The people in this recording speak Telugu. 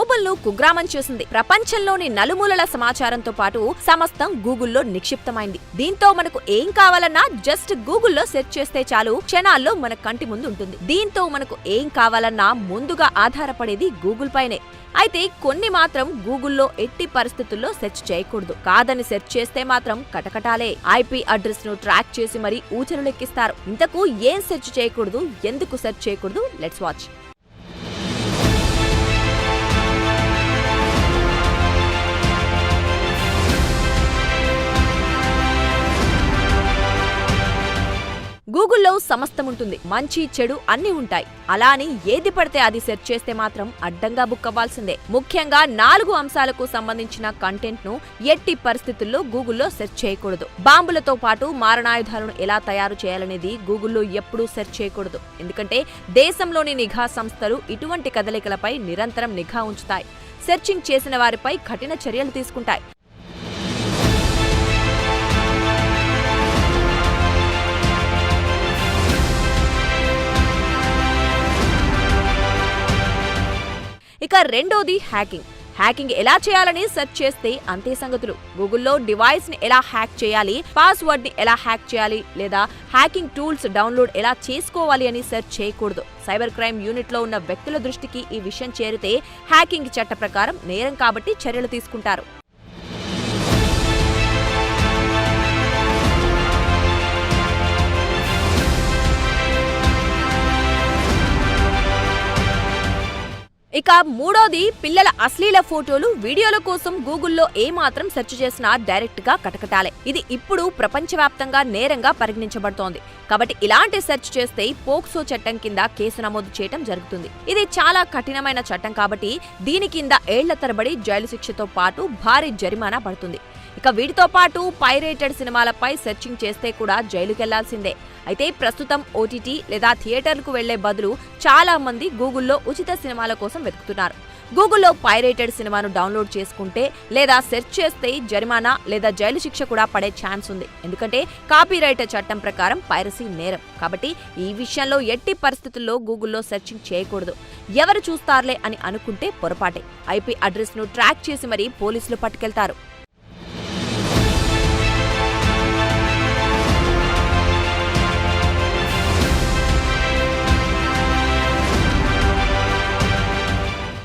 గ్లోబల్ ను కుగ్రామం చేసింది. ప్రపంచంలోని నలుమూలల సమాచారంతో పాటు సమస్తం గూగుల్లో నిక్షిప్తమైంది. దీంతో మనకు ఏం కావాలన్నా జస్ట్ గూగుల్లో సెర్చ్ చేస్తే చాలు, క్షణాల్లో మన కంటి ముందు ఉంటుంది. దీంతో మనకు ఏం కావాలన్నా ముందుగా ఆధారపడేది గూగుల్ పైనే. అయితే కొన్ని మాత్రం గూగుల్లో ఎట్టి పరిస్థితుల్లో సెర్చ్ చేయకూడదు. కాదని సెర్చ్ చేస్తే మాత్రం కటకటాలే. IP అడ్రస్ ను ట్రాక్ చేసి మరీ ఊచలు లెక్కిస్తారు. ఇంతకు ఏం సెర్చ్ చేయకూడదు, ఎందుకు సెర్చ్ చేయకూడదు, లెట్స్ వాచ్. గూగుల్లో సమస్తం ఉంటుంది. మంచి చెడు అన్నీ ఉంటాయి. అలా అని ఏది పడితే అది సెర్చ్ చేస్తే మాత్రం అడ్డంగా బుక్ అవ్వాల్సిందే. ముఖ్యంగా 4 అంశాలకు సంబంధించిన కంటెంట్ ను ఎట్టి పరిస్థితుల్లో గూగుల్లో సెర్చ్ చేయకూడదు. బాంబులతో పాటు మారణాయుధాలను ఎలా తయారు చేయాలనేది గూగుల్లో ఎప్పుడూ సెర్చ్ చేయకూడదు. ఎందుకంటే దేశంలోని నిఘా సంస్థలు ఇటువంటి కదలికలపై నిరంతరం నిఘా ఉంచుతాయి. సెర్చింగ్ చేసిన వారిపై కఠిన చర్యలు తీసుకుంటాయి. ఇక రెండోది హ్యాకింగ్. హ్యాకింగ్ ఎలా చేయాలని సెర్చ్ చేస్తే అంతే సంగతులు. గూగుల్లో డివైస్ ని ఎలా హ్యాక్ చేయాలి, పాస్వర్డ్ ని ఎలా హ్యాక్ చేయాలి, లేదా హ్యాకింగ్ టూల్స్ డౌన్లోడ్ ఎలా చేసుకోవాలి అని సెర్చ్ చేయకూడదు. సైబర్ క్రైమ్ యూనిట్ లో ఉన్న వ్యక్తుల దృష్టికి ఈ విషయం చేరితే హ్యాకింగ్ చట్ట ప్రకారం నేరం కాబట్టి చర్యలు తీసుకుంటారు. ఇక మూడోది పిల్లల అశ్లీల ఫోటోలు, వీడియోల కోసం గూగుల్లో ఏమాత్రం సెర్చ్ చేసినా డైరెక్ట్ గా కటకటాలే. ఇది ఇప్పుడు ప్రపంచవ్యాప్తంగా నేరంగా పరిగణించబడుతోంది. కాబట్టి ఇలాంటి సెర్చ్ చేస్తే పోక్సో చట్టం కింద కేసు నమోదు చేయడం జరుగుతుంది. ఇది చాలా కఠినమైన చట్టం కాబట్టి దీని కింద ఏళ్ల తరబడి జైలు శిక్షతో పాటు భారీ జరిమానా పడుతుంది. ఇక వీటితో పాటు పైరేటెడ్ సినిమాలపై సెర్చింగ్ చేస్తే కూడా జైలుకెళ్లాల్సిందే. అయితే ప్రస్తుతం OTT లేదా థియేటర్లకు వెళ్లే బదులు చాలా మంది గూగుల్లో ఉచిత సినిమాల కోసం వెతుకుతున్నారు. గూగుల్లో పైరేటెడ్ సినిమాను డౌన్లోడ్ చేసుకుంటే లేదా సెర్చ్ చేస్తే జరిమానా లేదా జైలు శిక్ష కూడా పడే ఛాన్స్ ఉంది. ఎందుకంటే కాపీరైట్ చట్టం ప్రకారం పైరసీ నేరం. కాబట్టి ఈ విషయంలో ఎట్టి పరిస్థితుల్లో గూగుల్లో సెర్చింగ్ చేయకూడదు. ఎవరు చూస్తారులే అని అనుకుంటే పొరపాటే. IP అడ్రస్ ను ట్రాక్ చేసి మరీ పోలీసులు పట్టుకెళ్తారు.